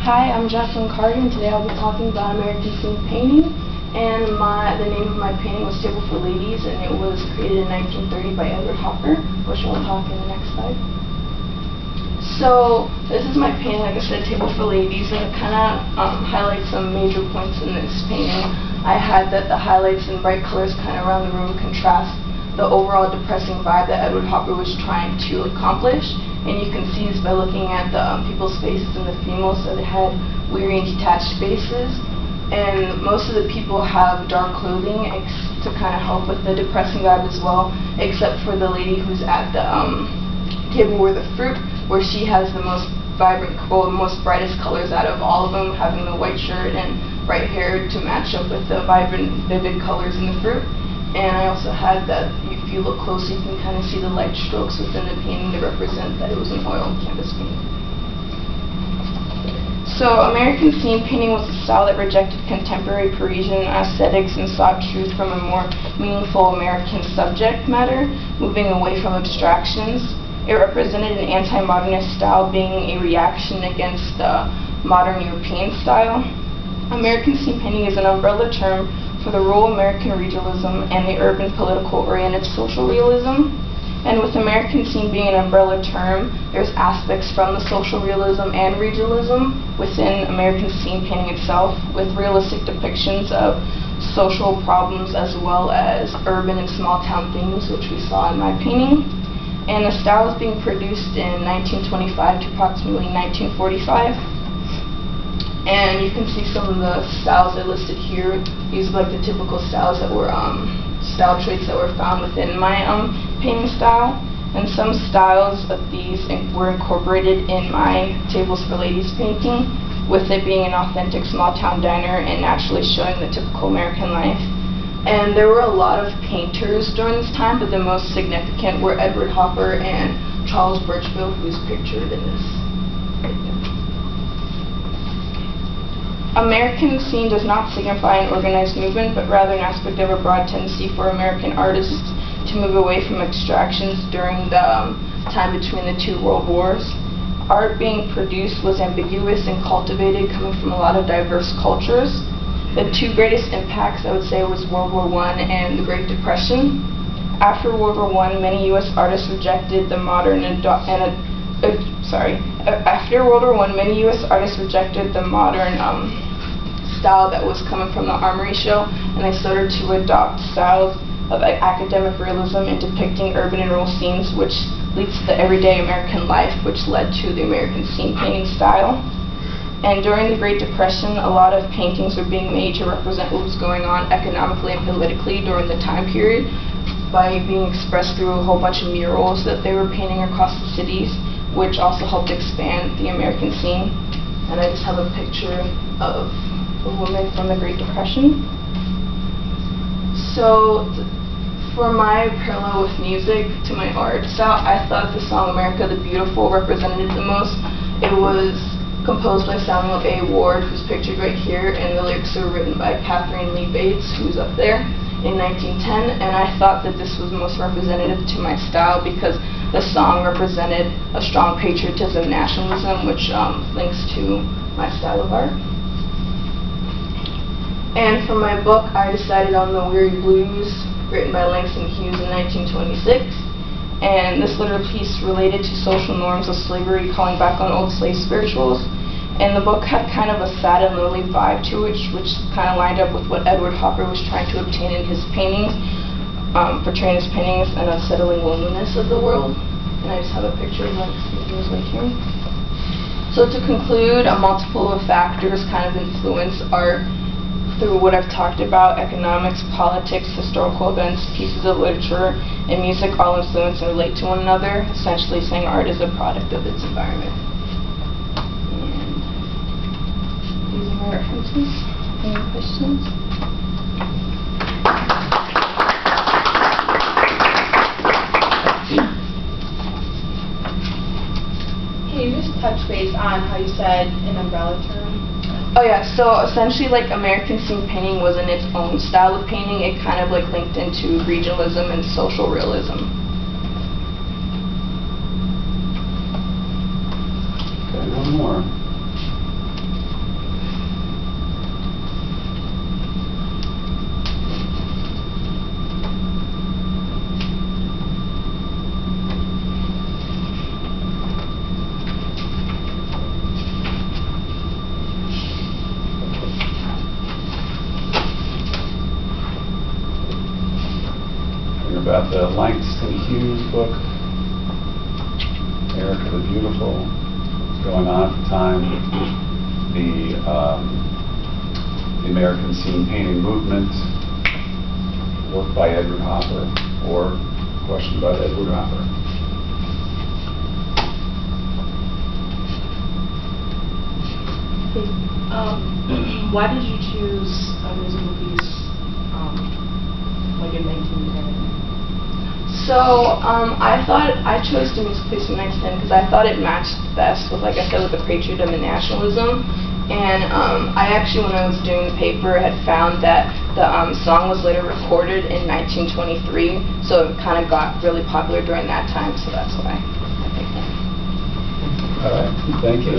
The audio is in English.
Hi, I'm Jacqueline Carter, and today I'll be talking about American scene painting. And the name of my painting was Table for Ladies, and it was created in 1930 by Edward Hopper, which I'll talk in the next slide. So this is my painting, like I said, Table for Ladies, and it kind of highlights some major points in this painting. I had that the highlights and bright colors kind of around the room contrast the overall depressing vibe that Edward Hopper was trying to accomplish. And you can see this by looking at the people's faces and the females, that they had weary and detached faces. And most of the people have dark clothing to kind of help with the depressing vibe as well, except for the lady who's at the table with the fruit, where she has the most vibrant, well, the most brightest colors out of all of them, having the white shirt and bright hair to match up with the vibrant, vivid colors in the fruit. And I also had that, if you look closely, you can kind of see the light strokes within the painting to represent that it was an oil canvas painting. So American scene painting was a style that rejected contemporary Parisian aesthetics and sought truth from a more meaningful American subject matter, moving away from abstractions. It represented an anti-modernist style, being a reaction against the modern European style. American scene painting is an umbrella term for the rural American regionalism and the urban political-oriented social realism. And with American scene being an umbrella term, there's aspects from the social realism and regionalism within American scene painting itself, with realistic depictions of social problems as well as urban and small-town themes, which we saw in my painting. And the style is being produced in 1925 to approximately 1945. And you can see some of the styles I listed here. These are like the typical styles that were style traits that were found within my painting style. And some styles of these were incorporated in my Tables for Ladies painting, with it being an authentic small town diner and naturally showing the typical American life. And there were a lot of painters during this time, but the most significant were Edward Hopper and Charles Birchbill, who's pictured in this. American scene does not signify an organized movement, but rather an aspect of a broad tendency for American artists to move away from abstractions during the time between the two world wars. Art being produced was ambiguous and cultivated, coming from a lot of diverse cultures. The two greatest impacts, I would say, was World War I and the Great Depression. After World War I, many U.S. artists rejected the modern after World War I, many U.S. artists rejected the modern style that was coming from the Armory show, and they started to adopt styles of academic realism in depicting urban and rural scenes, which leads to the everyday American life, which led to the American scene painting style. And during the Great Depression, a lot of paintings were being made to represent what was going on economically and politically during the time period, by being expressed through a whole bunch of murals that they were painting across the cities, which also helped expand the American scene. And I just have a picture of a woman from the Great Depression. So for my parallel with music to my art style, I thought the song America the Beautiful represented it the most. It was composed by Samuel A. Ward, who's pictured right here, and the lyrics are written by Catherine Lee Bates, who's up there, in 1910. And I thought that this was most representative to my style because the song represented a strong patriotism, nationalism, which links to my style of art. And for my book, I decided on The Weary Blues, written by Langston Hughes in 1926. And this little piece related to social norms of slavery, calling back on old slave spirituals. And the book had kind of a sad and lonely vibe to it, which kind of lined up with what Edward Hopper was trying to obtain in his paintings, portraying his paintings an unsettling loneliness of the world. And I just have a picture of one right here. So to conclude, a multiple of factors kind of influence art through what I've talked about: economics, politics, historical events, pieces of literature, and music all influence and relate to one another, essentially saying art is a product of its environment. And these are my references. Any questions? Can you just touch base on how you said an umbrella term? Oh yeah, so essentially like American scene painting wasn't its own style of painting. It kind of like linked into regionalism and social realism. Okay, one more. about the Langston Hughes book, Erica the Beautiful, going on at the time, the American Scene Painting Movement, work by Edward Hopper, or question about Edward Hopper. Why did you choose musical piece like in 1910? So I thought I chose the music piece in 1910 because I thought it matched best with, like I said, with the patriotism and nationalism. And I actually, when I was doing the paper, had found that the song was later recorded in 1923, so it kind of got really popular during that time. So that's why I picked it. All right, thank you.